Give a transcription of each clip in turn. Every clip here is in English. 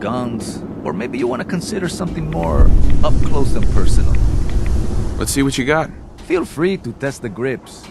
guns, or maybe you want to consider something more up close and personal. Let's see what you got. Feel free to test the grips.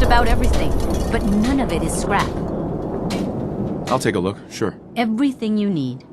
About everything, but none of it is scrap. I'll take a look, sure. Everything you need.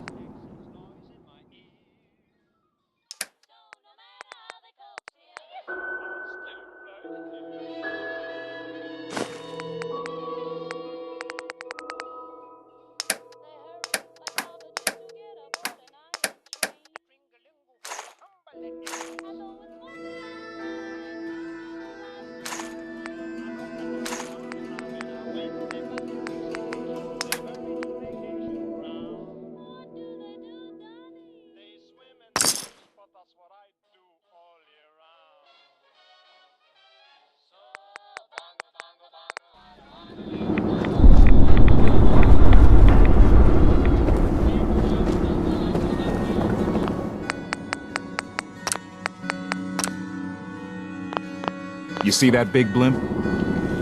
You see that big blimp?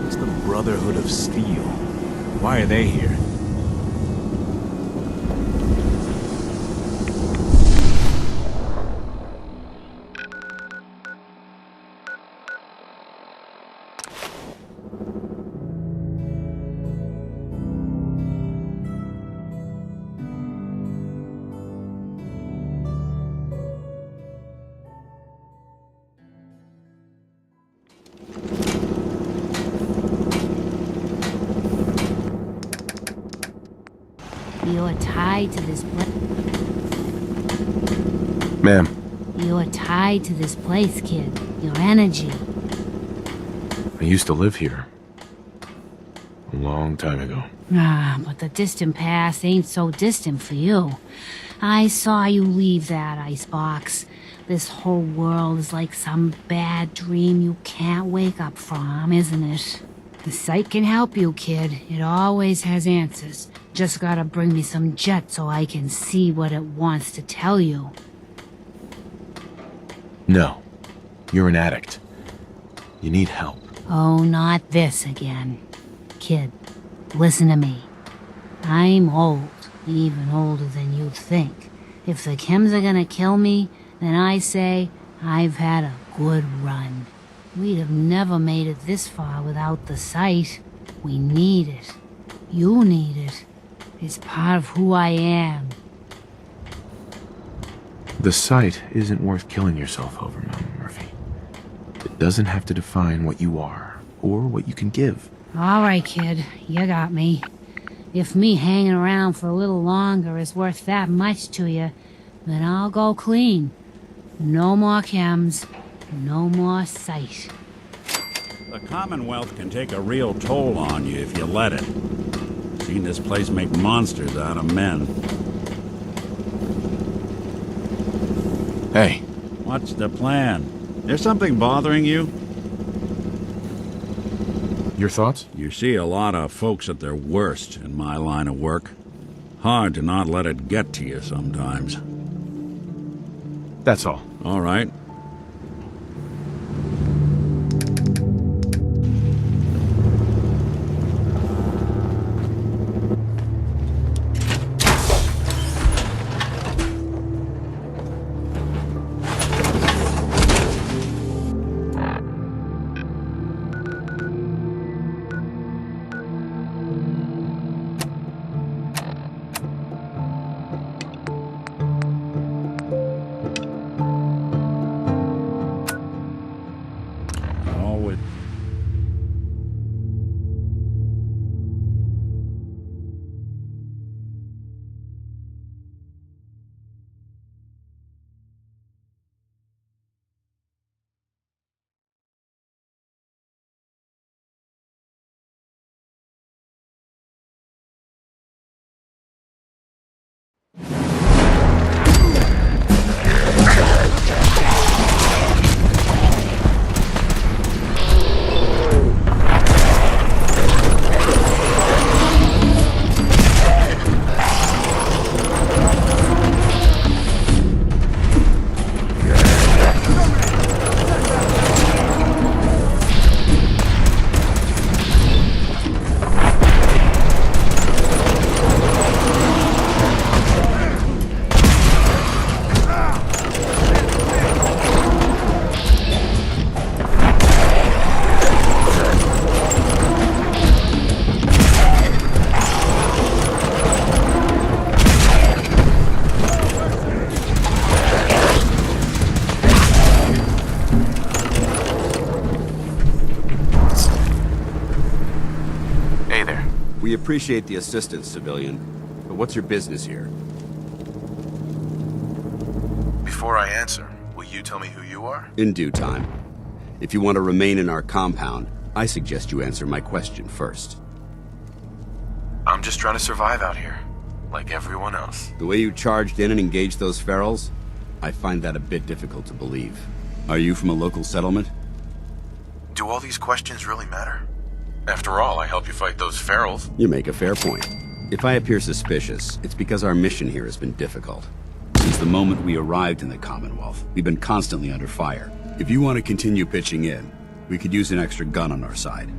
It's the Brotherhood of Steel. Why are they here? You're tied to this place. Ma'am. You're tied to this place, kid. Your energy. I used to live here. A long time ago. Ah, but the distant past ain't so distant for you. I saw you leave that icebox. This whole world is like some bad dream you can't wake up from, isn't it? The sight can help you, kid. It always has answers. Just gotta bring me some jet so I can see what it wants to tell you. No. You're an addict. You need help. Oh, not this again. Kid, listen to me. I'm old, even older than you think. If the chems are gonna kill me, then I say I've had a good run. We'd have never made it this far without the sight. We need it. You need it. It's part of who I am. The sight isn't worth killing yourself over, Murphy. It doesn't have to define what you are, or what you can give. All right, kid. You got me. If me hanging around for a little longer is worth that much to you, then I'll go clean. No more chems. No more sight. The Commonwealth can take a real toll on you if you let it. Seen this place make monsters out of men. Hey, What's the plan? There's something bothering you? your thoughts? You see a lot of folks at their worst in my line of work. Hard to not let it get to you sometimes. That's all. All right. Always. Hey there. We appreciate the assistance, civilian. But what's your business here? Before I answer, will you tell me who you are? In due time. If you want to remain in our compound, I suggest you answer my question first. I'm just trying to survive out here, like everyone else. The way you charged in and engaged those ferals, I find that a bit difficult to believe. Are you from a local settlement? Do all these questions really matter? After all, I helped you fight those ferals. You make a fair point. If I appear suspicious, it's because our mission here has been difficult. Since the moment we arrived in the Commonwealth, we've been constantly under fire. If you want to continue pitching in, we could use an extra gun on our side.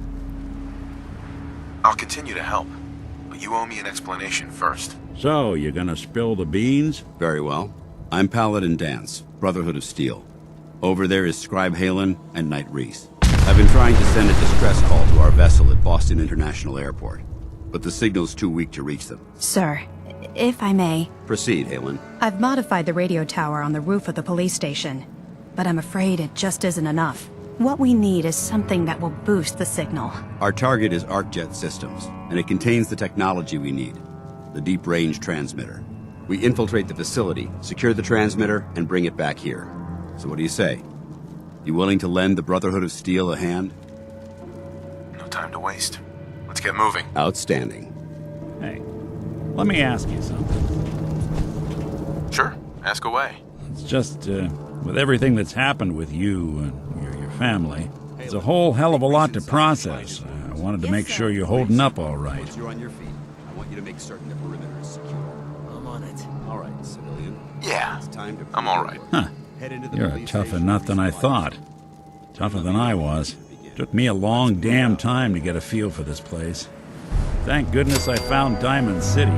I'll continue to help, but you owe me an explanation first. So, you gonna spill the beans? Very well. I'm Paladin Danse, Brotherhood of Steel. Over there is Scribe Halen and Knight Reese. I've been trying to send a distress call to our vessel at Boston International Airport, but the signal's too weak to reach them. Sir, if I may, Proceed, Halen. I've modified the radio tower on the roof of the police station, but I'm afraid it just isn't enough. What we need is something that will boost the signal. Our target is ArcJet Systems, and it contains the technology we need, the deep-range transmitter. We infiltrate the facility, secure the transmitter, and bring it back here. So what do you say? You willing to lend the Brotherhood of Steel a hand? No time to waste. Let's get moving. Outstanding. Hey, let me ask you something. Sure, ask away. It's just, with everything that's happened with you and your family, it's a whole hell of a lot to process. I wanted to make sure you're holding up all right. Once you're on your feet, I want you to make certain the perimeter is secure. I'm on it. All right, civilian. Yeah, It's time to I'm all right. Huh. head into the You're a police tougher station. nut than I thought. Tougher than I was. Took me a long damn time to get a feel for this place. Thank goodness I found Diamond City.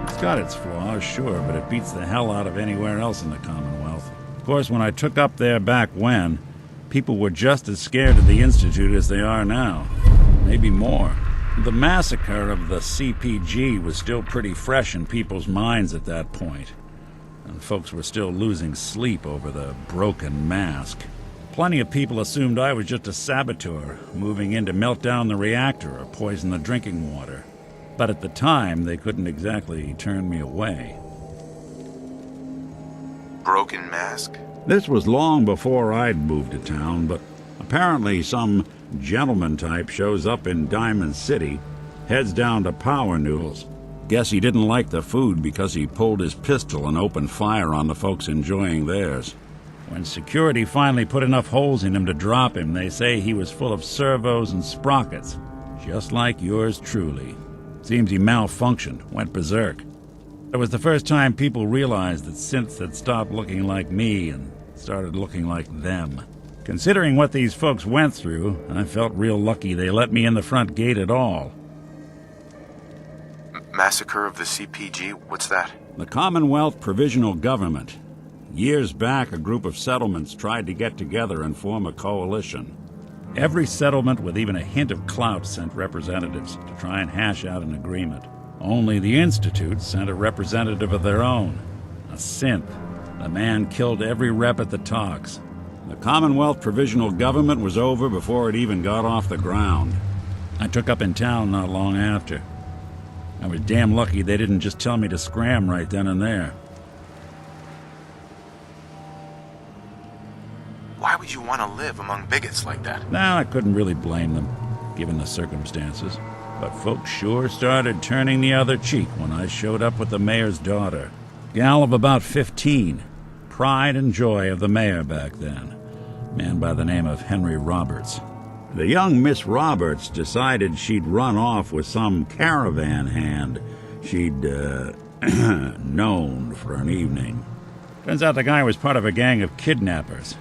It's got its flaws, sure, but it beats the hell out of anywhere else in the Commonwealth. Of course, when I took up there back when, people were just as scared of the Institute as they are now. Maybe more. The massacre of the CPG was still pretty fresh in people's minds at that point, and folks were still losing sleep over the broken mask. Plenty of people assumed I was just a saboteur, moving in to melt down the reactor or poison the drinking water. But at the time, they couldn't exactly turn me away. Broken mask? This was long before I'd moved to town, but apparently some gentleman type shows up in Diamond City, Heads down to power noodles. Guess he didn't like the food because he pulled his pistol and opened fire on the folks enjoying theirs. When security finally put enough holes in him to drop him, they say he was full of servos and sprockets, just like yours truly. Seems he malfunctioned, went berserk. It was the first time people realized that synths had stopped looking like me and started looking like them. Considering what these folks went through, I felt real lucky they let me in the front gate at all. Massacre of the CPG? What's that? The Commonwealth Provisional Government. Years back, a group of settlements tried to get together and form a coalition. Every settlement with even a hint of clout sent representatives to try and hash out an agreement. Only the Institute sent a representative of their own, a synth. The man killed every rep at the talks. The Commonwealth Provisional Government was over before it even got off the ground. I took up in town not long after. I was damn lucky they didn't just tell me to scram right then and there. Why would you want to live among bigots like that? Now, I couldn't really blame them, given the circumstances. But folks sure started turning the other cheek when I showed up with the mayor's daughter. Gal of about 15. Pride and joy of the mayor back then. Man by the name of Henry Roberts. The young Miss Roberts decided she'd run off with some caravan hand she'd, known for an evening. Turns out the guy was part of a gang of kidnappers.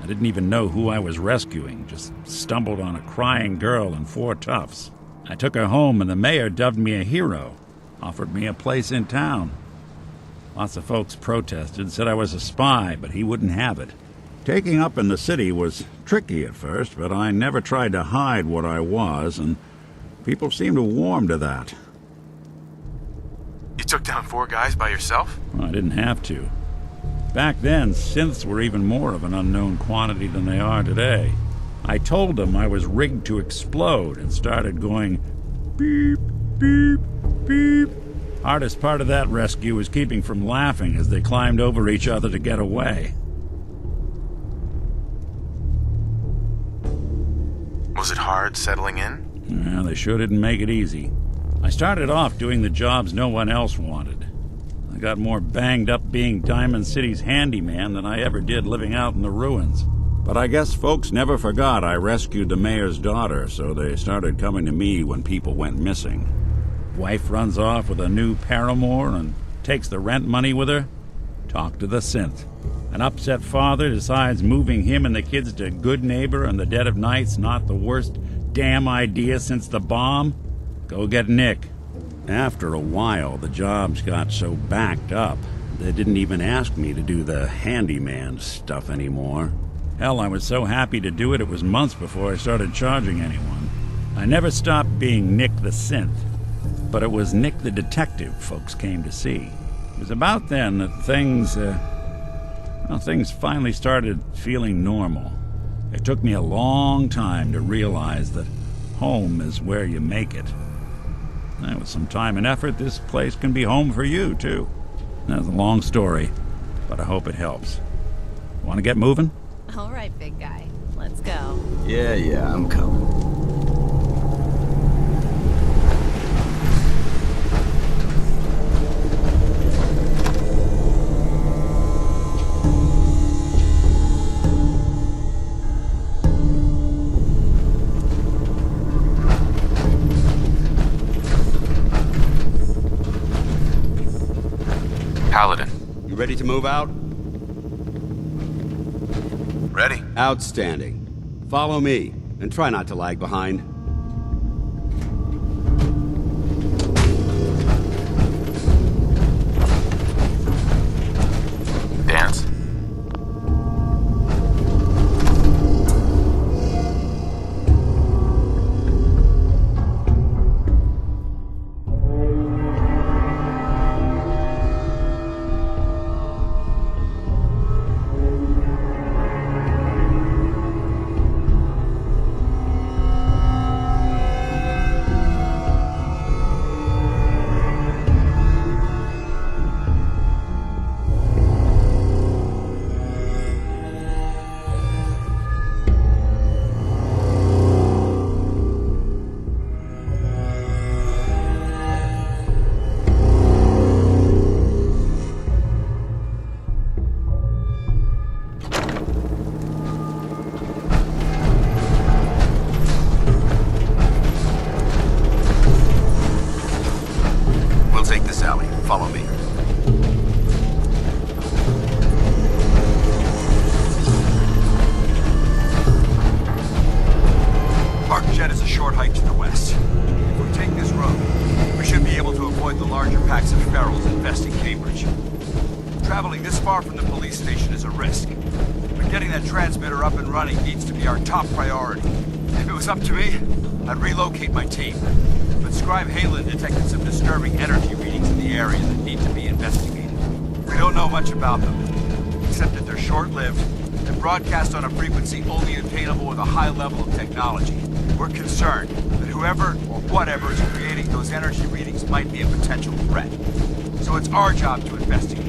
I didn't even know who I was rescuing, just stumbled on a crying girl and 4 toughs. I took her home and the mayor dubbed me a hero, offered me a place in town. Lots of folks protested, said I was a spy, but he wouldn't have it. Taking up in the city was tricky at first, but I never tried to hide what I was, and people seemed to warm to that. You took down 4 guys by yourself? Well, I didn't have to. Back then, synths were even more of an unknown quantity than they are today. I told them I was rigged to explode and started going beep, beep, beep. Hardest part of that rescue was keeping from laughing as they climbed over each other to get away. Was it hard settling in? Yeah, they sure didn't make it easy. I started off doing the jobs no one else wanted. I got more banged up being Diamond City's handyman than I ever did living out in the ruins. But I guess folks never forgot I rescued the mayor's daughter, so they started coming to me when people went missing. Wife runs off with a new paramour and takes the rent money with her. Talk to the synth. An upset father decides moving him and the kids to Good Neighbor in the dead of night's not the worst damn idea since the bomb. Go get Nick. After a while, the jobs got so backed up, they didn't even ask me to do the handyman stuff anymore. Hell, I was so happy to do it, it was months before I started charging anyone. I never stopped being Nick the Synth, but it was Nick the Detective folks came to see. It was about then that things finally started feeling normal. It took me a long time to realize that home is where you make it. And with some time and effort, this place can be home for you, too. That's a long story, but I hope it helps. Want to get moving? All right, big guy. Let's go. Yeah, I'm coming. Paladin. You ready to move out? Ready? Outstanding. Follow me, and try not to lag behind. Dance. police station is a risk. But getting that transmitter up and running needs to be our top priority. If it was up to me, I'd relocate my team. But Scribe Halen detected some disturbing energy readings in the area that need to be investigated. We don't know much about them, except that they're short-lived and broadcast on a frequency only attainable with a high level of technology. We're concerned that whoever or whatever is creating those energy readings might be a potential threat. So it's our job to investigate.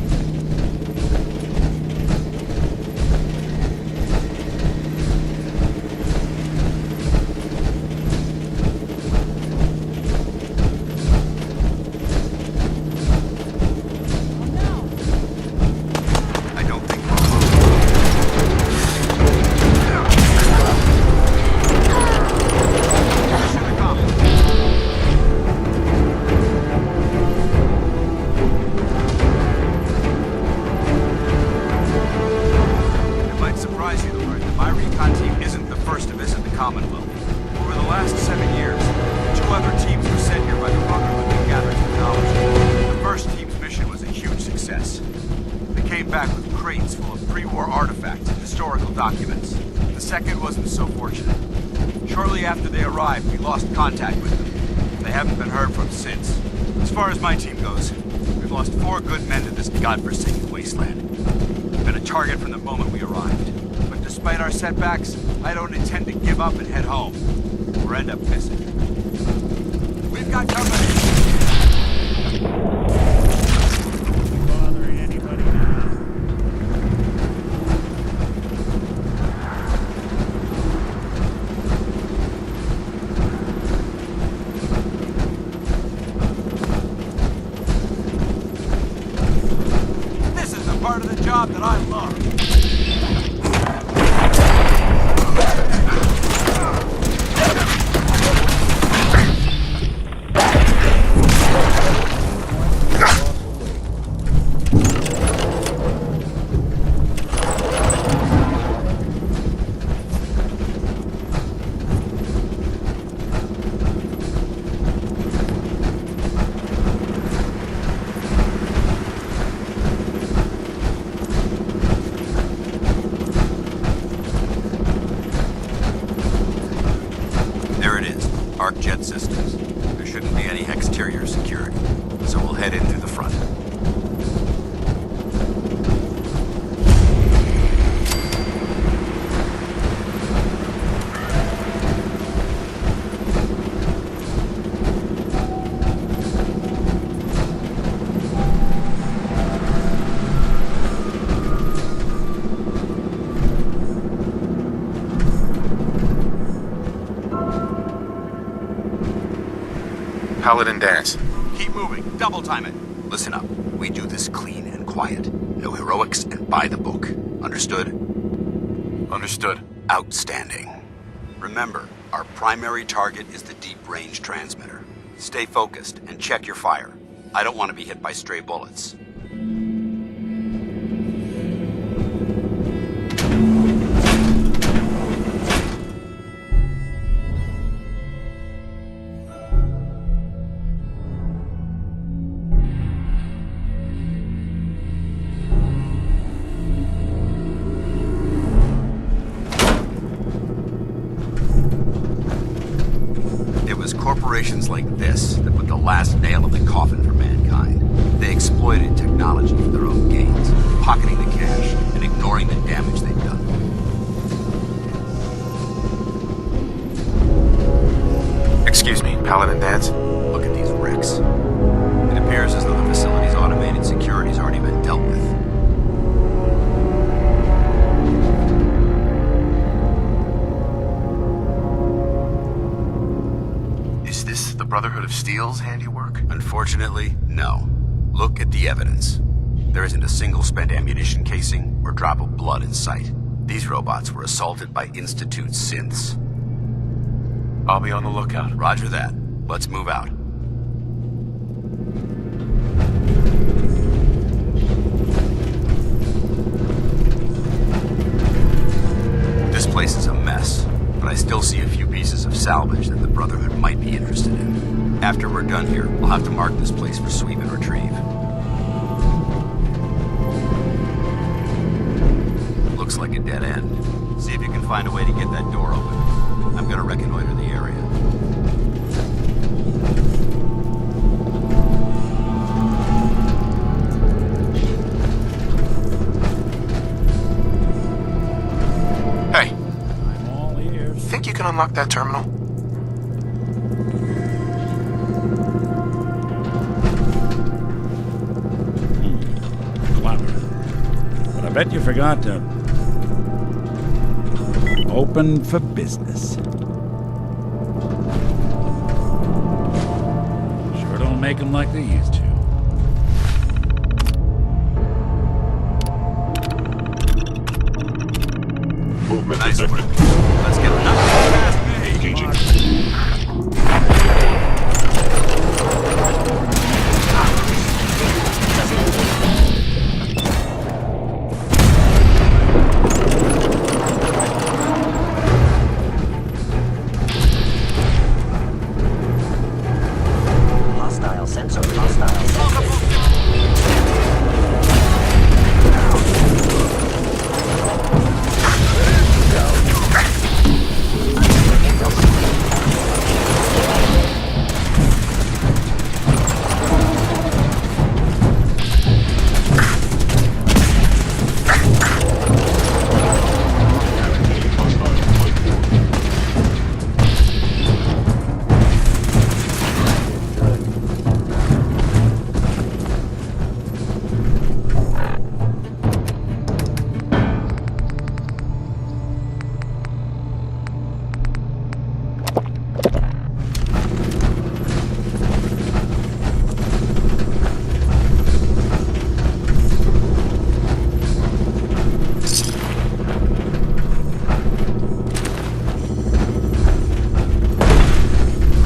Contact with them. They haven't been heard from since. As far as my team goes, we've lost 4 good men to this godforsaken wasteland. We've been a target from the moment we arrived. But despite our setbacks, I don't intend to give up and head home, or end up missing. We've got company! Bothering anybody now? Part of the job that I love. Jet systems. There shouldn't be any exterior security, so we'll head in through the front. Paladin Danse. Keep moving. Double time it. Listen up. We do this clean and quiet. No heroics and by the book. Understood? Understood. Outstanding. Remember, our primary target is the deep-range transmitter. Stay focused and check your fire. I don't want to be hit by stray bullets. Corporations like this that put the last nail in the coffin for mankind. They exploited technology for their own gains, pocketing the cash and ignoring the damage they've done. Excuse me, Paladin Danse? Look at these wrecks. It appears as though the facility's automated security's already been dealt with. The Brotherhood of Steel's handiwork? Unfortunately, no. Look at the evidence. There isn't a single spent ammunition casing or drop of blood in sight. These robots were assaulted by Institute synths. I'll be on the lookout. Roger that. Let's move out. This place is a mess, but I still see a few pieces of salvage that the Brotherhood might be interested in. After we're done here, we'll have to mark this place for sweep and retrieve. Looks like a dead end. See if you can find a way to get that door open. I'm gonna reconnoiter the area. Hey, I'm all ears. think you can unlock that terminal? Clever. But I bet you forgot to open for business. Sure don't make them like they used to. Nice work. Let's get past Hostile sensor, hostile sensor.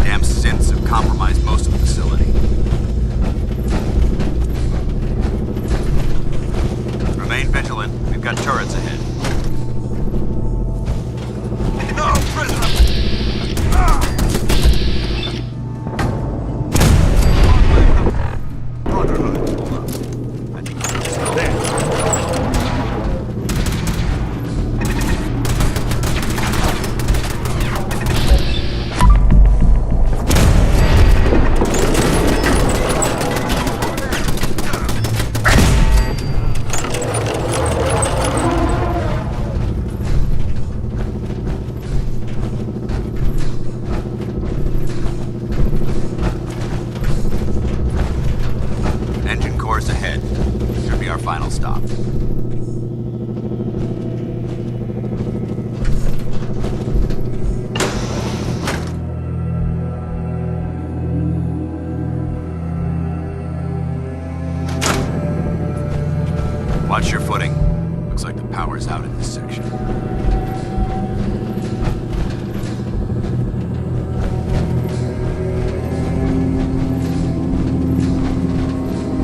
Damn synths have compromised most of the facility. Remain vigilant. We've got turrets ahead. No, prisoner! Brotherhood. Hold up. I think we just go there. Engine course ahead. Should be our final stop. Watch your footing. Looks like the power's out in this section.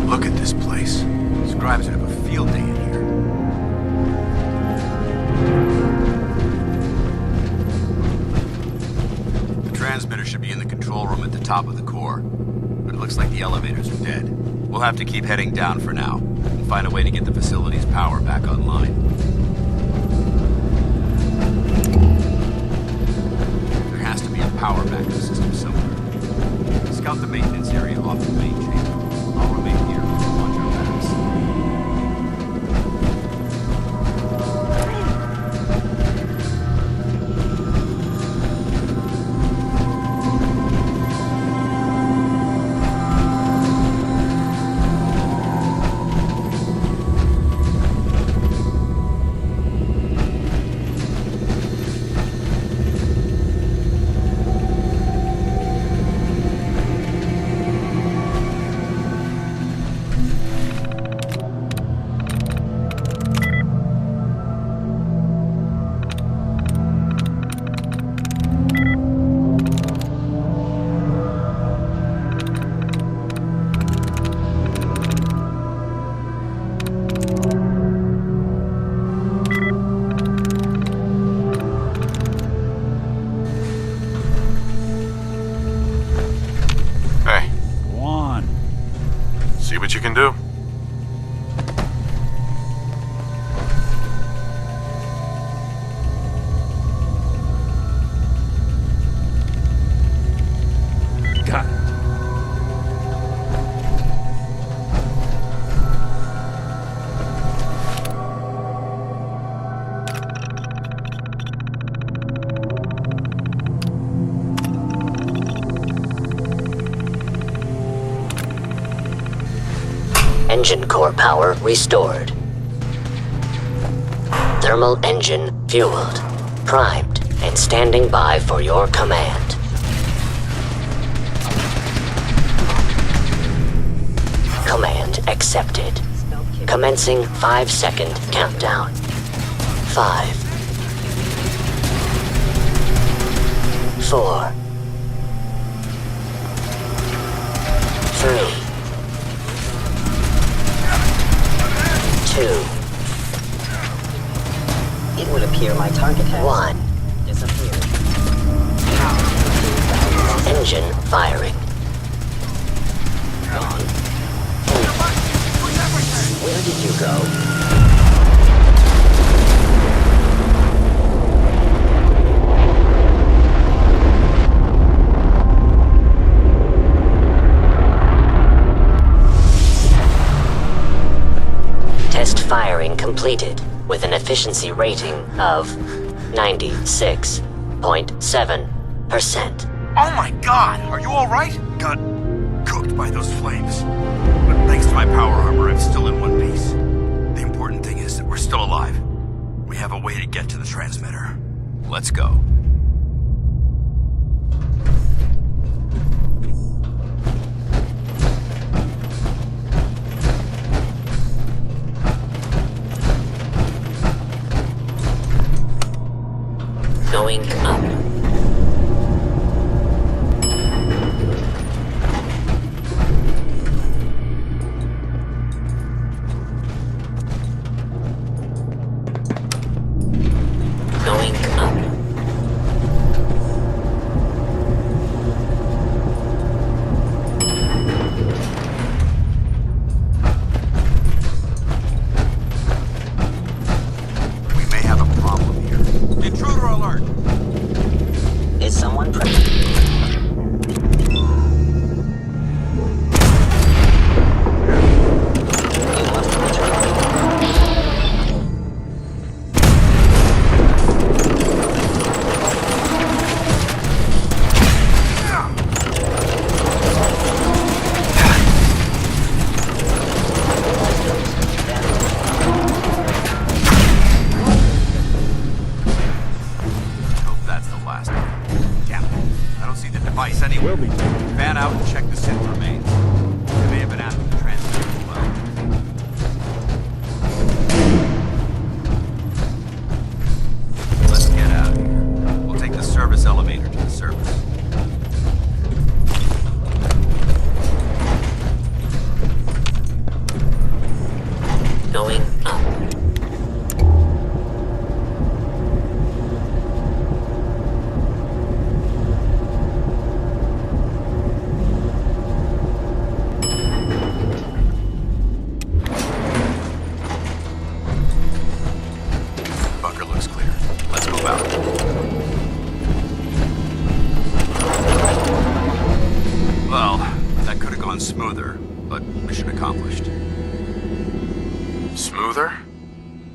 Look at this place. Scribes would have a field day in here. The transmitter should be in the control room at the top of the core, but it looks like the elevators are dead. We'll have to keep heading down for now and find a way to get the facility's power back online. There has to be a power backup system somewhere. Scout the maintenance area off the main chamber. I'll remain here. Watch our backs. Engine core power restored. Thermal engine fueled, primed, and standing by for your command. Command accepted. Commencing 5-second countdown. 5, 4, 3, 2. It would appear my target has 1. Disappeared. Engine firing. Gone. Where did you go? Test firing completed with an efficiency rating of 96.7%. Oh my god! Are you alright? Got cooked by those flames. But thanks to my power armor, I'm still in one piece. The important thing is that we're still alive. We have a way to get to the transmitter. Let's go. Going up. Going up. We may have a problem here. Intruder alert! Is someone present? You must return. Hope that's the last one. Damn it. I don't see the device anywhere. We'll be Fan out and check the synth remains. They may have been after the transmitter as well. Let's get out of here. We'll take the service elevator to the surface. Going up. Bunker looks clear. Let's move out. Well, that could have gone smoother, but mission accomplished. Smoother?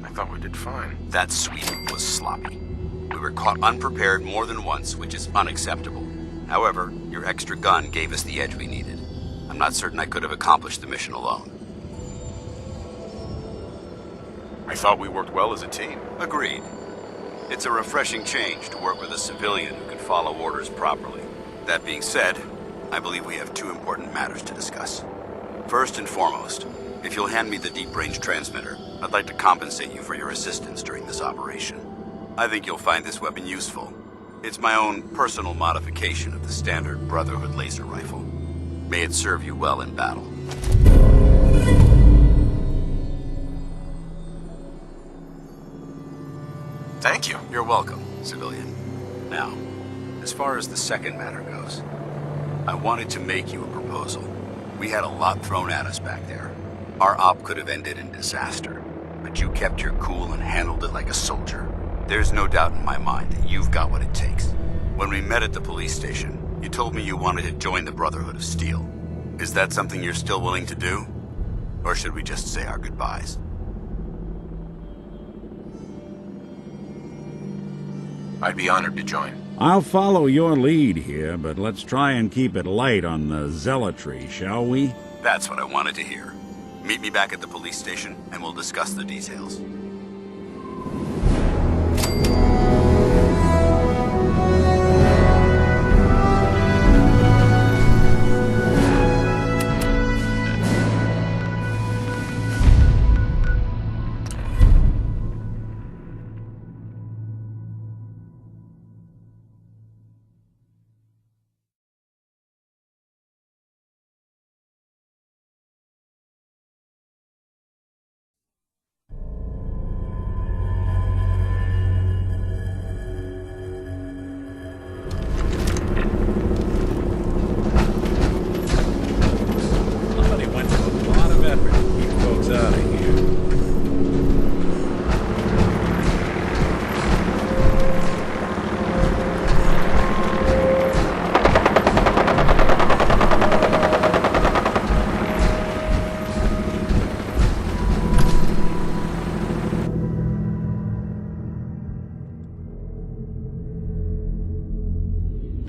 I thought we did fine. That sweep was sloppy. We were caught unprepared more than once, which is unacceptable. However, your extra gun gave us the edge we needed. I'm not certain I could have accomplished the mission alone. I thought we worked well as a team. Agreed. It's a refreshing change to work with a civilian who can follow orders properly. That being said, I believe we have two important matters to discuss. First and foremost, if you'll hand me the deep-range transmitter, I'd like to compensate you for your assistance during this operation. I think you'll find this weapon useful. It's my own personal modification of the standard Brotherhood laser rifle. May it serve you well in battle. Thank you. You're welcome, civilian. Now, as far as the second matter goes, I wanted to make you a proposal. We had a lot thrown at us back there. Our op could have ended in disaster, but you kept your cool and handled it like a soldier. There's no doubt in my mind that you've got what it takes. When we met at the police station, you told me you wanted to join the Brotherhood of Steel. Is that something you're still willing to do? Or should we just say our goodbyes? I'd be honored to join. I'll follow your lead here, but let's try and keep it light on the zealotry, shall we? That's what I wanted to hear. Meet me back at the police station, and we'll discuss the details. Somebody went to a lot of effort to keep folks out of here.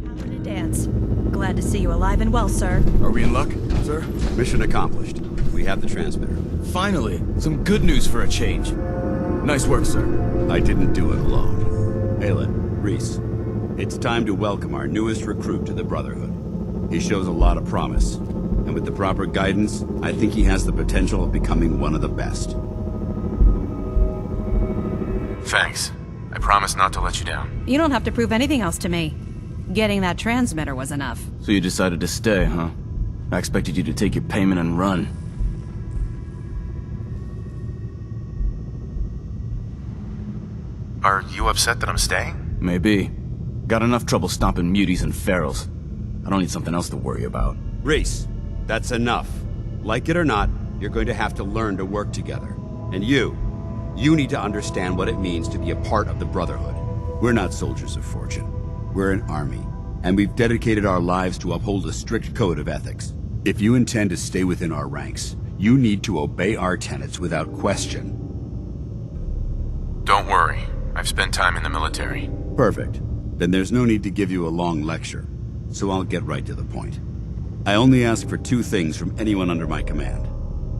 Paladin Danse. Glad to see you alive and well, sir. Are we in luck, sir? Mission accomplished. We have the transmitter. Finally, some good news for a change. Nice work, sir. I didn't do it alone. Aelin, Reese, it's time to welcome our newest recruit to the Brotherhood. He shows a lot of promise, and with the proper guidance, I think he has the potential of becoming one of the best. Thanks. I promise not to let you down. You don't have to prove anything else to me. Getting that transmitter was enough. So you decided to stay, huh? I expected you to take your payment and run. Are you upset that I'm staying? Maybe. Got enough trouble stomping muties and ferals. I don't need something else to worry about. Reese, that's enough. Like it or not, you're going to have to learn to work together. And you need to understand what it means to be a part of the Brotherhood. We're not soldiers of fortune. We're an army, and we've dedicated our lives to uphold a strict code of ethics. If you intend to stay within our ranks, you need to obey our tenets without question. Don't worry. I've spent time in the military. Perfect. Then there's no need to give you a long lecture, so I'll get right to the point. I only ask for two things from anyone under my command: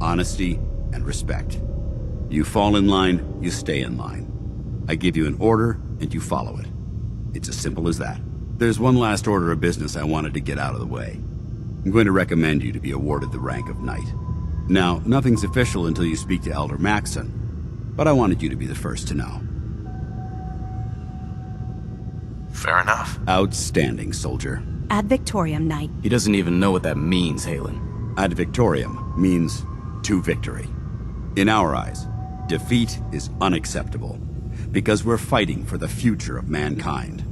honesty and respect. You fall in line, you stay in line. I give you an order, and you follow it. It's as simple as that. There's one last order of business I wanted to get out of the way. I'm going to recommend you to be awarded the rank of Knight. Now, nothing's official until you speak to Elder Maxon, but I wanted you to be the first to know. Fair enough. Outstanding, soldier. Ad Victoriam, Knight. He doesn't even know what that means, Halen. Ad Victoriam means to victory. In our eyes, defeat is unacceptable, because we're fighting for the future of mankind.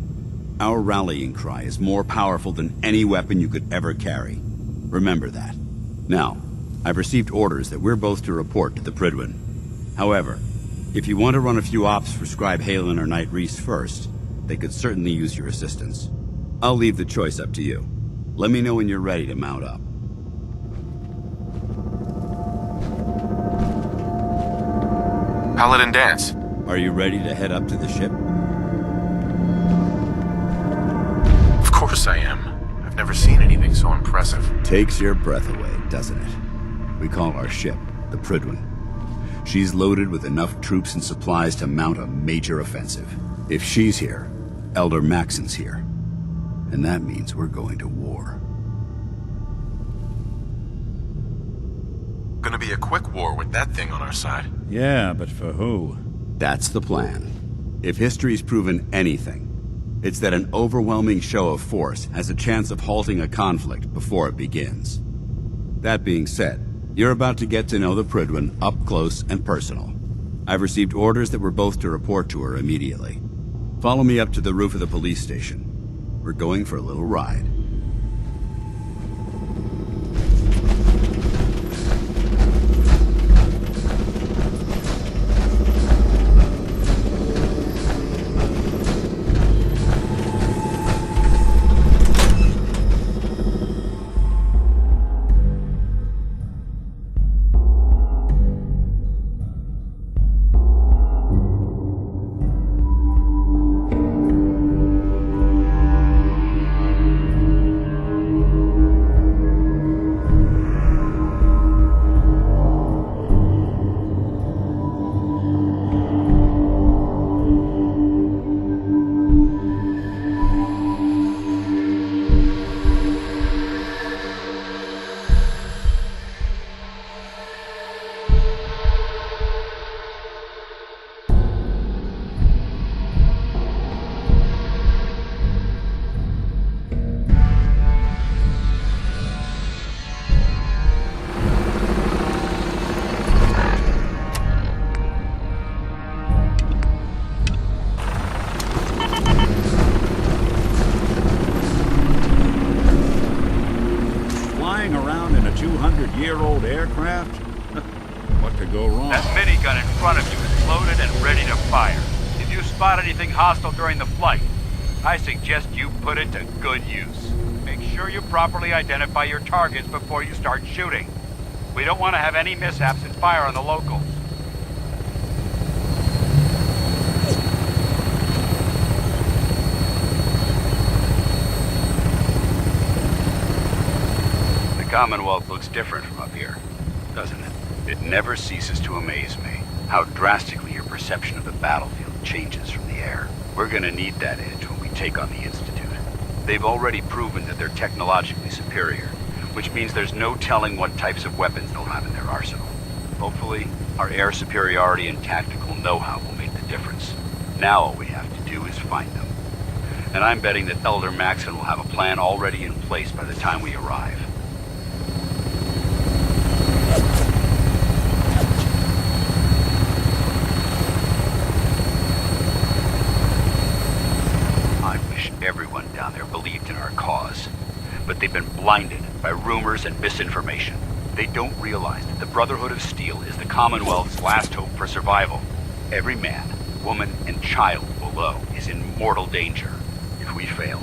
Our rallying cry is more powerful than any weapon you could ever carry. Remember that. Now, I've received orders that we're both to report to the Prydwen. However, if you want to run a few ops for Scribe Halen or Knight Reese first, they could certainly use your assistance. I'll leave the choice up to you. Let me know when you're ready to mount up. Paladin Danse. Are you ready to head up to the ship? Of course I am. I've never seen anything so impressive. Takes your breath away, doesn't it? We call our ship the Prydwen. She's loaded with enough troops and supplies to mount a major offensive. If she's here, Elder Maxon's here. And that means we're going to war. Gonna be a quick war with that thing on our side. Yeah, but for who? That's the plan. If history's proven anything, it's that an overwhelming show of force has a chance of halting a conflict before it begins. That being said, you're about to get to know the Prydwen up close and personal. I've received orders that we're both to report to her immediately. Follow me up to the roof of the police station. We're going for a little ride. aircraft? What could go wrong? That minigun in front of you is loaded and ready to fire. If you spot anything hostile during the flight, I suggest you put it to good use. Make sure you properly identify your targets before you start shooting. We don't want to have any mishaps and fire on the locals. The Commonwealth looks different from up here, doesn't it? It never ceases to amaze me how drastically your perception of the battlefield changes from the air. We're gonna need that edge when we take on the Institute. They've already proven that they're technologically superior, which means there's no telling what types of weapons they'll have in their arsenal. Hopefully, our air superiority and tactical know-how will make the difference. Now all we have to do is find them. And I'm betting that Elder Maxon will have a plan already in place by the time we arrive. Everyone down there believed in our cause, but they've been blinded by rumors and misinformation. They don't realize that the Brotherhood of Steel is the Commonwealth's last hope for survival. Every man, woman, and child below is in mortal danger. If we fail,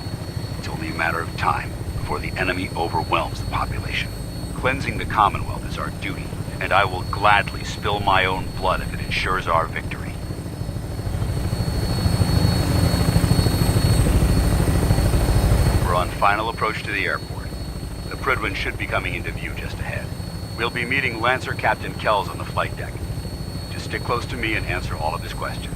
it's only a matter of time before the enemy overwhelms the population. Cleansing the Commonwealth is our duty, and I will gladly spill my own blood if it ensures our victory. On final approach to the airport. The Prydwen should be coming into view just ahead. We'll be meeting Lancer Captain Kells on the flight deck. Just stick close to me and answer all of his questions.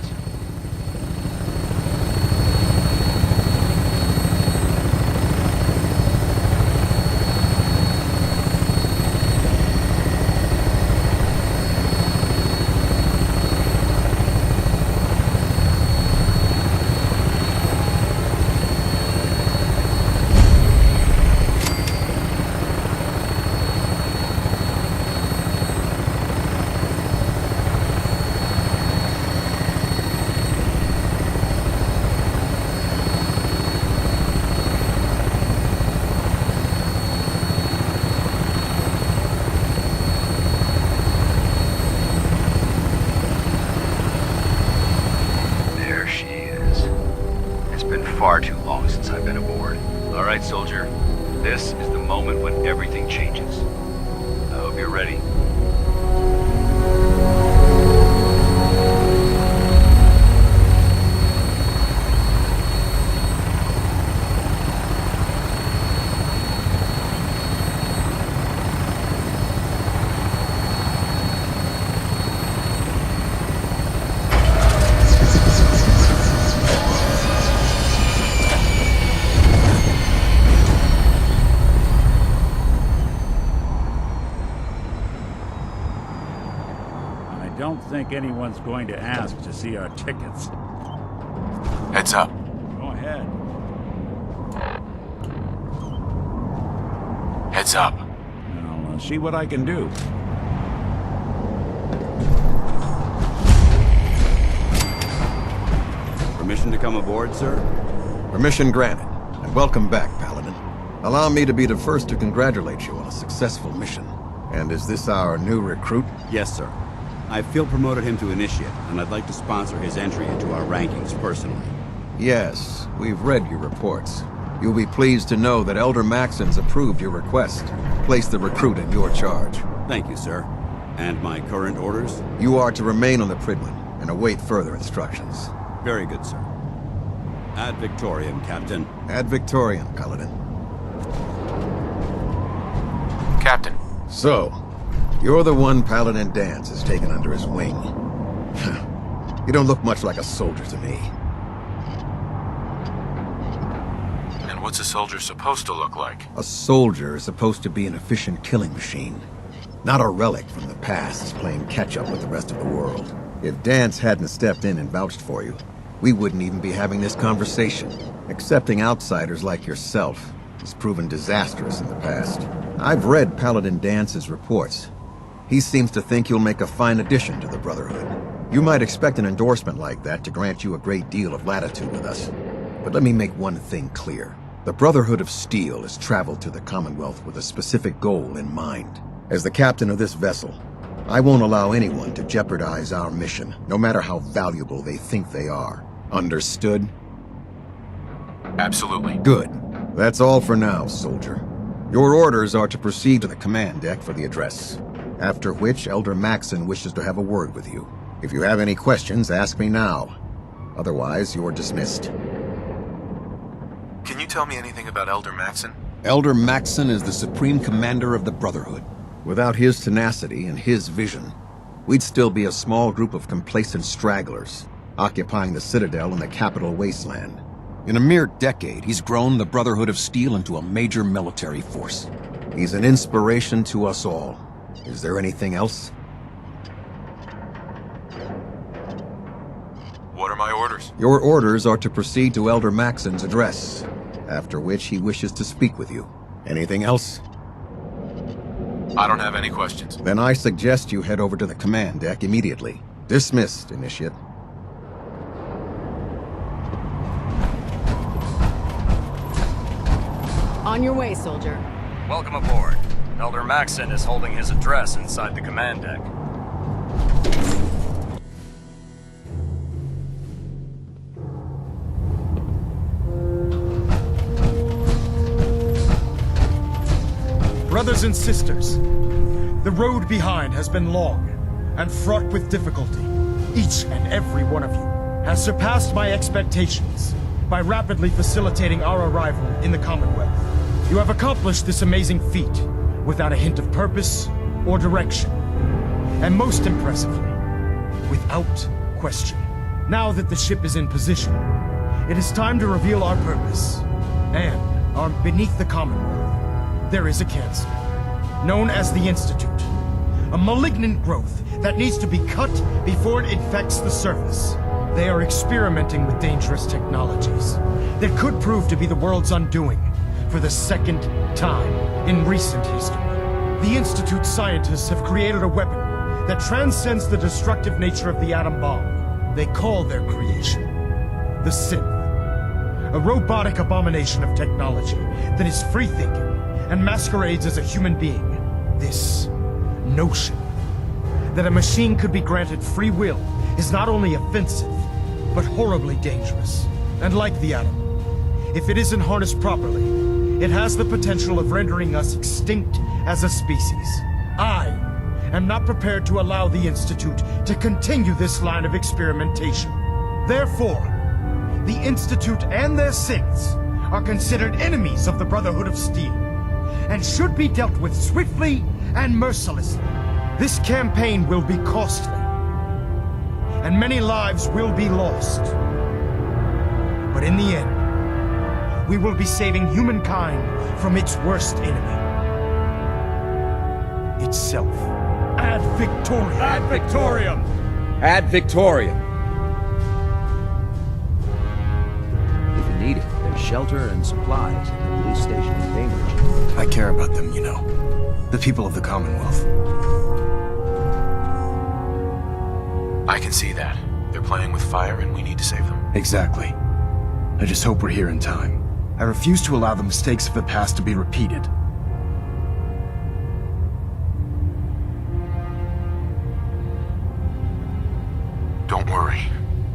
Far too long since I've been aboard. All right, soldier. This is the moment when everything changes. I hope you're ready. I don't think anyone's going to ask to see our tickets. Heads up. Go ahead. Heads up. I'll see what I can do. Permission to come aboard, sir? Permission granted, and welcome back, Paladin. Allow me to be the first to congratulate you on a successful mission. And is this our new recruit? Yes, sir. I field promoted him to initiate, and I'd like to sponsor his entry into our rankings personally. Yes, we've read your reports. You'll be pleased to know that Elder Maxon's approved your request. Place the recruit in your charge. Thank you, sir. And my current orders? You are to remain on the Prydwen and await further instructions. Very good, sir. Ad Victoriam, Captain. Ad Victoriam, Paladin. Captain. So, you're the one Paladin Danse has taken under his wing. You don't look much like a soldier to me. And what's a soldier supposed to look like? A soldier is supposed to be an efficient killing machine. Not a relic from the past playing catch-up with the rest of the world. If Danse hadn't stepped in and vouched for you, we wouldn't even be having this conversation. Accepting outsiders like yourself has proven disastrous in the past. I've read Paladin Danse's reports. He seems to think you'll make a fine addition to the Brotherhood. You might expect an endorsement like that to grant you a great deal of latitude with us. But let me make one thing clear. The Brotherhood of Steel has traveled to the Commonwealth with a specific goal in mind. As the captain of this vessel, I won't allow anyone to jeopardize our mission, no matter how valuable they think they are. Understood? Absolutely. Good. That's all for now, soldier. Your orders are to proceed to the command deck for the address, after which Elder Maxon wishes to have a word with you. If you have any questions, ask me now. Otherwise, you're dismissed. Can you tell me anything about Elder Maxon? Elder Maxon is the supreme commander of the Brotherhood. Without his tenacity and his vision, we'd still be a small group of complacent stragglers, occupying the Citadel in the capital wasteland. In a mere decade, he's grown the Brotherhood of Steel into a major military force. He's an inspiration to us all. Is there anything else? What are my orders? Your orders are to proceed to Elder Maxon's address, after which he wishes to speak with you. Anything else? I don't have any questions. Then I suggest you head over to the command deck immediately. Dismissed, Initiate. On your way, soldier. Welcome aboard. Elder Maxon is holding his address inside the command deck. Brothers and sisters, the road behind has been long and fraught with difficulty. Each and every one of you has surpassed my expectations by rapidly facilitating our arrival in the Commonwealth. You have accomplished this amazing feat without a hint of purpose or direction. And most impressively, without question. Now that the ship is in position, it is time to reveal our purpose. And beneath the Commonwealth, there is a cancer, known as the Institute. A malignant growth that needs to be cut before it infects the surface. They are experimenting with dangerous technologies that could prove to be the world's undoing for the second time in recent history. The Institute scientists have created a weapon that transcends the destructive nature of the atom bomb. They call their creation the Synth, a robotic abomination of technology that is free-thinking and masquerades as a human being. This notion that a machine could be granted free will is not only offensive, but horribly dangerous. And like the atom, if it isn't harnessed properly, it has the potential of rendering us extinct as a species. I am not prepared to allow the Institute to continue this line of experimentation. Therefore, the Institute and their synths are considered enemies of the Brotherhood of Steel, and should be dealt with swiftly and mercilessly. This campaign will be costly, and many lives will be lost. But in the end, we will be saving humankind from its worst enemy. Itself. Ad Victoriam! Ad Victoriam! Ad Victoriam. If you need it, there's shelter and supplies at the police station in Cambridge. I care about them, you know. The people of the Commonwealth. I can see that. They're playing with fire and we need to save them. Exactly. I just hope we're here in time. I refuse to allow the mistakes of the past to be repeated. Don't worry.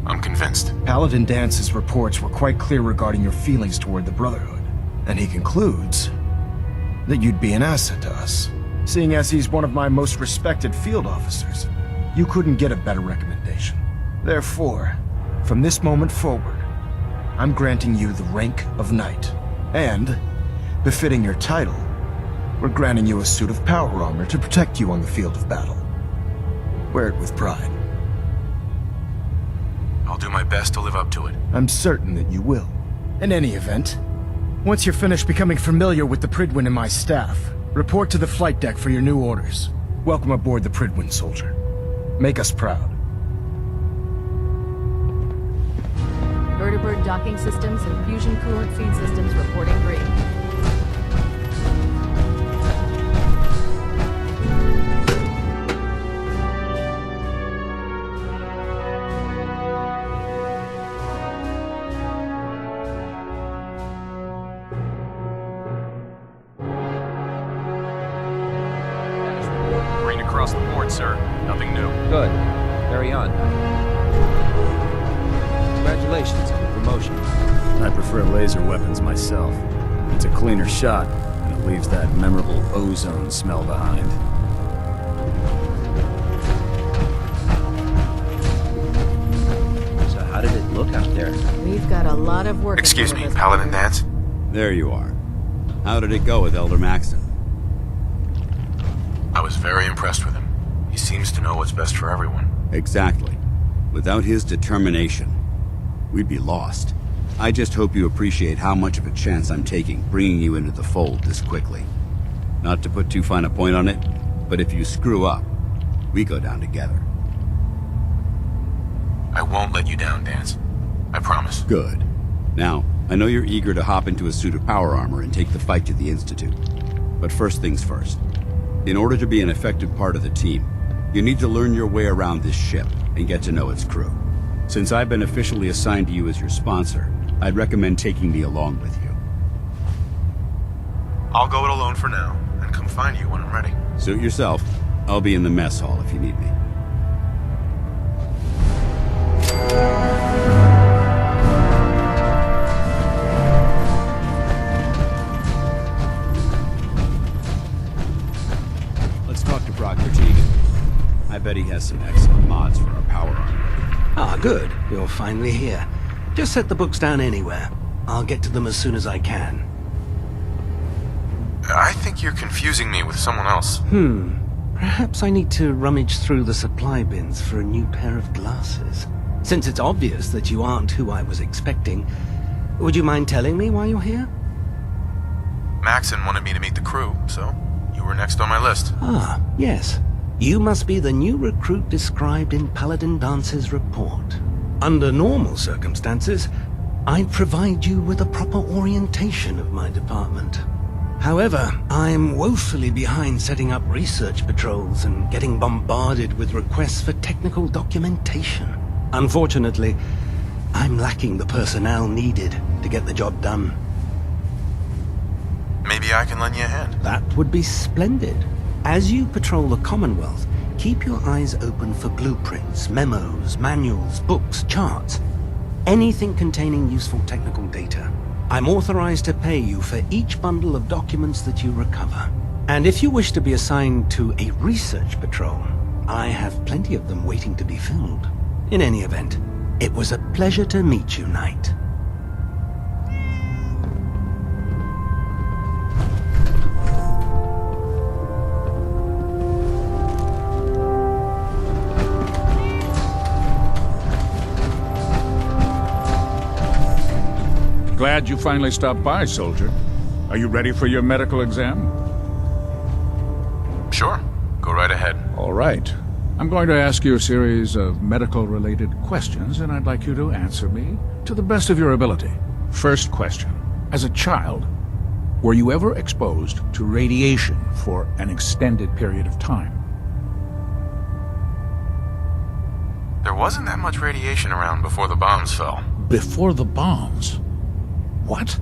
I'm convinced. Paladin Danse's reports were quite clear regarding your feelings toward the Brotherhood. And he concludes that you'd be an asset to us. Seeing as he's one of my most respected field officers, you couldn't get a better recommendation. Therefore, from this moment forward, I'm granting you the rank of Knight. And, befitting your title, we're granting you a suit of power armor to protect you on the field of battle. Wear it with pride. I'll do my best to live up to it. I'm certain that you will. In any event, once you're finished becoming familiar with the Prydwen and my staff, report to the flight deck for your new orders. Welcome aboard the Prydwen, soldier. Make us proud. Vertibird docking systems and fusion coolant feed systems reporting green. across the board, sir. Nothing new. Good. Carry on. Congratulations on the promotion. I prefer laser weapons myself. It's a cleaner shot, and it leaves that memorable ozone smell behind. So how did it look out there? We've got a lot of work. Excuse ahead me, of us. Paladin Danse? There you are. How did it go with Elder Maxton? I was very impressed with him. He seems to know what's best for everyone. Exactly. Without his determination, we'd be lost. I just hope you appreciate how much of a chance I'm taking bringing you into the fold this quickly. Not to put too fine a point on it, but if you screw up, we go down together. I won't let you down, Danse. I promise. Good. Now, I know you're eager to hop into a suit of power armor and take the fight to the Institute. But first things first. In order to be an effective part of the team, you need to learn your way around this ship and get to know its crew. Since I've been officially assigned to you as your sponsor, I'd recommend taking me along with you. I'll go it alone for now, and come find you when I'm ready. Suit yourself. I'll be in the mess hall if you need me. Let's talk to Proctor Teagan. I bet he has some excellent mods for our power armor. Ah, good. You're finally here. Just set the books down anywhere. I'll get to them as soon as I can. I think you're confusing me with someone else. Perhaps I need to rummage through the supply bins for a new pair of glasses. Since it's obvious that you aren't who I was expecting, would you mind telling me why you're here? Maxon wanted me to meet the crew, so you were next on my list. Ah, yes. You must be the new recruit described in Paladin Danse's report. Under normal circumstances, I'd provide you with a proper orientation of my department. However, I'm woefully behind setting up research patrols and getting bombarded with requests for technical documentation. Unfortunately, I'm lacking the personnel needed to get the job done. Maybe I can lend you a hand. That would be splendid. As you patrol the Commonwealth, keep your eyes open for blueprints, memos, manuals, books, charts. Anything containing useful technical data. I'm authorized to pay you for each bundle of documents that you recover. And if you wish to be assigned to a research patrol, I have plenty of them waiting to be filled. In any event, it was a pleasure to meet you, Knight. Glad you finally stopped by, soldier. Are you ready for your medical exam? Sure. Go right ahead. All right. I'm going to ask you a series of medical-related questions, and I'd like you to answer me to the best of your ability. First question. As a child, were you ever exposed to radiation for an extended period of time? There wasn't that much radiation around before the bombs fell. Before the bombs? What?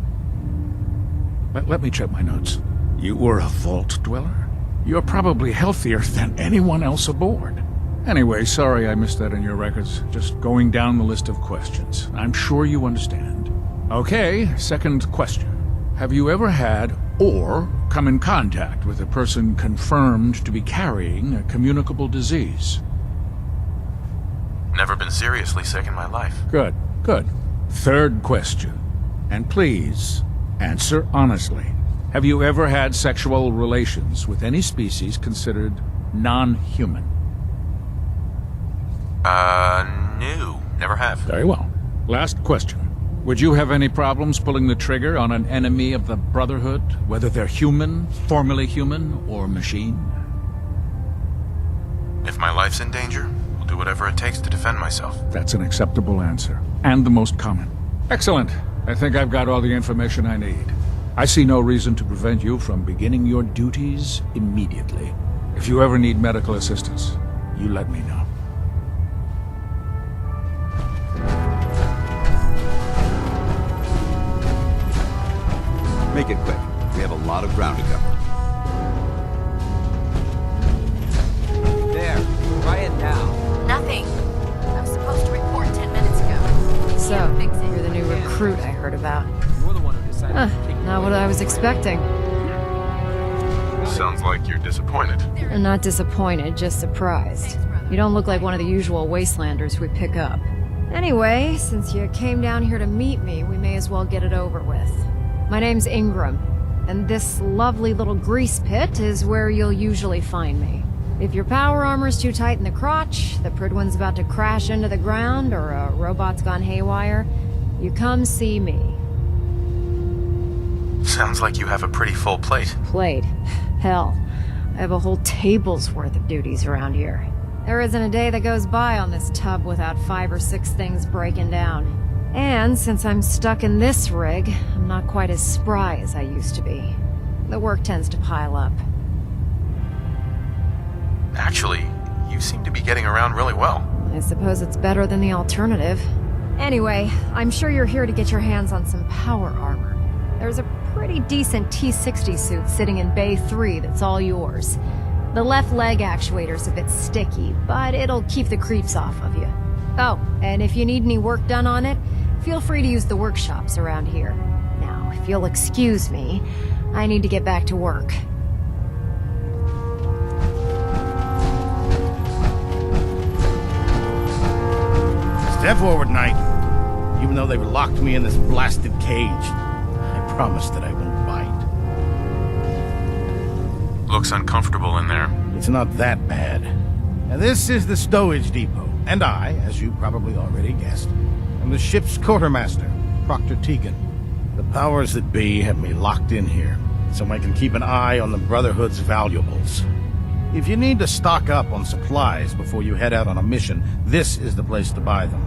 Let me check my notes. You were a vault dweller? You're probably healthier than anyone else aboard. Anyway, sorry I missed that in your records. Just going down the list of questions. I'm sure you understand. Okay, second question. Have you ever had or come in contact with a person confirmed to be carrying a communicable disease? Never been seriously sick in my life. Good, good. Third question. And please, answer honestly. Have you ever had sexual relations with any species considered non-human? No. Never have. Very well. Last question. Would you have any problems pulling the trigger on an enemy of the Brotherhood, whether they're human, formerly human, or machine? If my life's in danger, I'll do whatever it takes to defend myself. That's an acceptable answer, and the most common. Excellent. I think I've got all the information I need. I see no reason to prevent you from beginning your duties immediately. If you ever need medical assistance, you let me know. Make it quick. We have a lot of ground to cover. Riot now. Nothing. I was supposed to report 10 minutes ago. So, you're the new recruit I heard about. You're the one who decided to take Not what I was expecting. Sounds like you're disappointed. I'm not disappointed, just surprised. You don't look like one of the usual wastelanders we pick up. Anyway, since you came down here to meet me, we may as well get it over with. My name's Ingram, and this lovely little grease pit is where you'll usually find me. If your power armor's too tight in the crotch, the Prydwen's about to crash into the ground, or a robot's gone haywire, you come see me. Sounds like you have a pretty full plate. Plate? Hell, I have a whole table's worth of duties around here. There isn't a day that goes by on this tub without 5 or 6 things breaking down. And since I'm stuck in this rig, I'm not quite as spry as I used to be. The work tends to pile up. Actually, you seem to be getting around really well. I suppose it's better than the alternative. Anyway, I'm sure you're here to get your hands on some power armor. There's a pretty decent T-60 suit sitting in Bay 3 that's all yours. The left leg actuator's a bit sticky, but it'll keep the creeps off of you. Oh, and if you need any work done on it, feel free to use the workshops around here. Now, if you'll excuse me, I need to get back to work. Step forward, Knight. Even though they've locked me in this blasted cage, I promise that I won't bite. Looks uncomfortable in there. It's not that bad. Now, this is the stowage depot, and I, as you probably already guessed, am the ship's quartermaster, Proctor Tegan. The powers that be have me locked in here, so I can keep an eye on the Brotherhood's valuables. If you need to stock up on supplies before you head out on a mission, this is the place to buy them.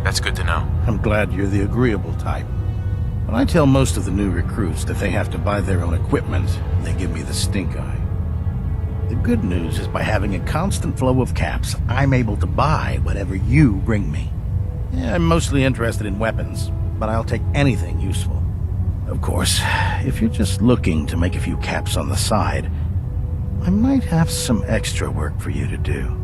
That's good to know. I'm glad you're the agreeable type. When I tell most of the new recruits that they have to buy their own equipment, they give me the stink eye. The good news is by having a constant flow of caps, I'm able to buy whatever you bring me. Yeah, I'm mostly interested in weapons, but I'll take anything useful. Of course, if you're just looking to make a few caps on the side, I might have some extra work for you to do.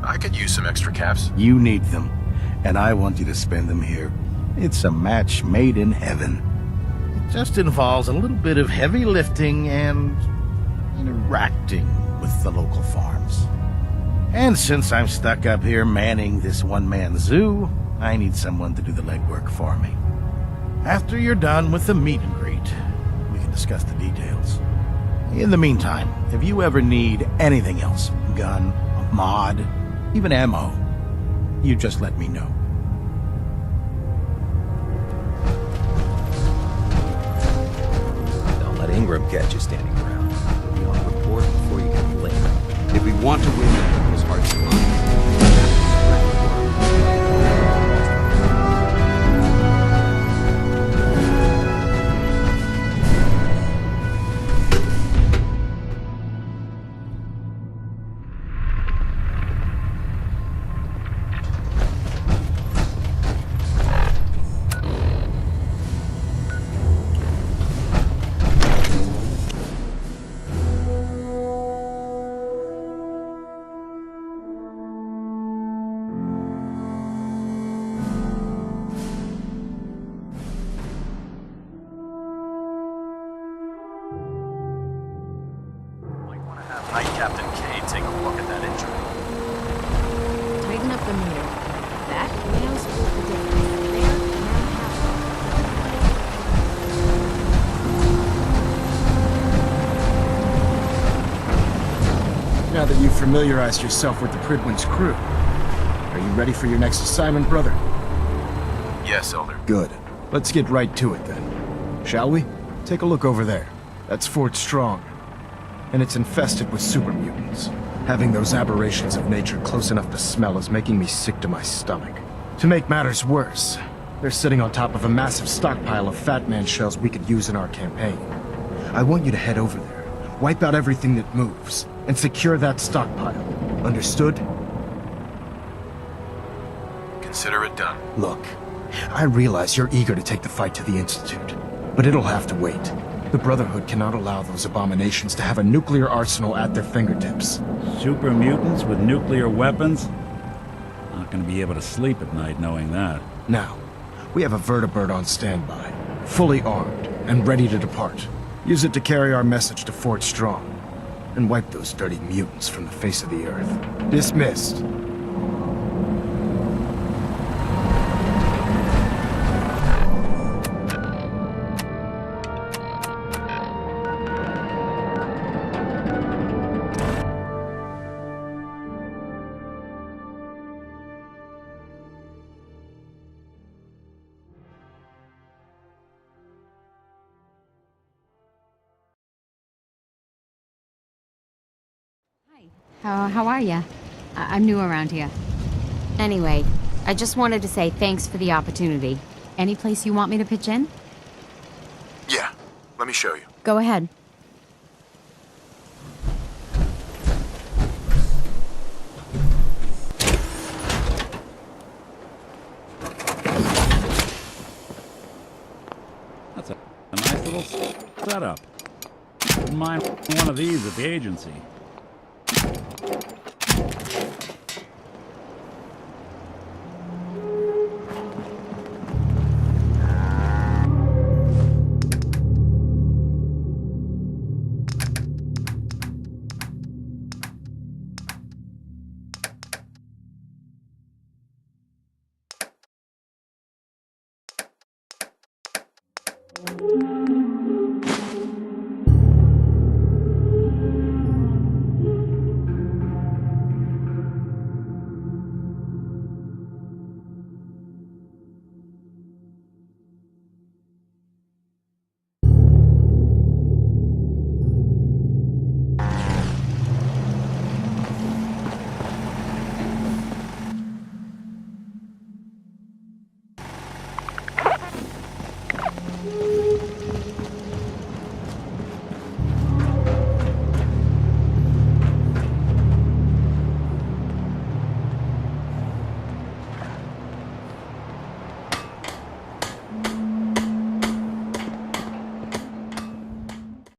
I could use some extra caps. You need them, and I want you to spend them here. It's a match made in heaven. It just involves a little bit of heavy lifting and interacting with the local farms. And since I'm stuck up here manning this one-man zoo, I need someone to do the legwork for me. After you're done with the meet and greet, we can discuss the details. In the meantime, if you ever need anything else, gun, a mod, even ammo, you just let me know. Don't let Ingram catch you standing around. You'll be on report before you get blamed. If we want to win people's hearts and minds, Knight Captain K take a look at that injury. Tighten up the meter. That nails split the difference. There, Now that you've familiarized yourself with the Prydwen's crew, are you ready for your next assignment, brother? Yes, Elder. Good. Let's get right to it then. Shall we? Take a look over there. That's Fort Strong. And it's infested with super mutants. Having those aberrations of nature close enough to smell is making me sick to my stomach. To make matters worse, they're sitting on top of a massive stockpile of Fat Man shells we could use in our campaign. I want you to head over there, wipe out everything that moves, and secure that stockpile. Understood? Consider it done. Look, I realize you're eager to take the fight to the Institute, but it'll have to wait. The Brotherhood cannot allow those abominations to have a nuclear arsenal at their fingertips. Super mutants with nuclear weapons? Not gonna be able to sleep at night knowing that. Now, we have a vertibird on standby, fully armed and ready to depart. Use it to carry our message to Fort Strong, and wipe those dirty mutants from the face of the earth. Dismissed. How are ya? I'm new around here. Anyway, I just wanted to say thanks for the opportunity. Any place you want me to pitch in? Yeah, let me show you. Go ahead. That's a nice little setup. Wouldn't mind one of these at the agency.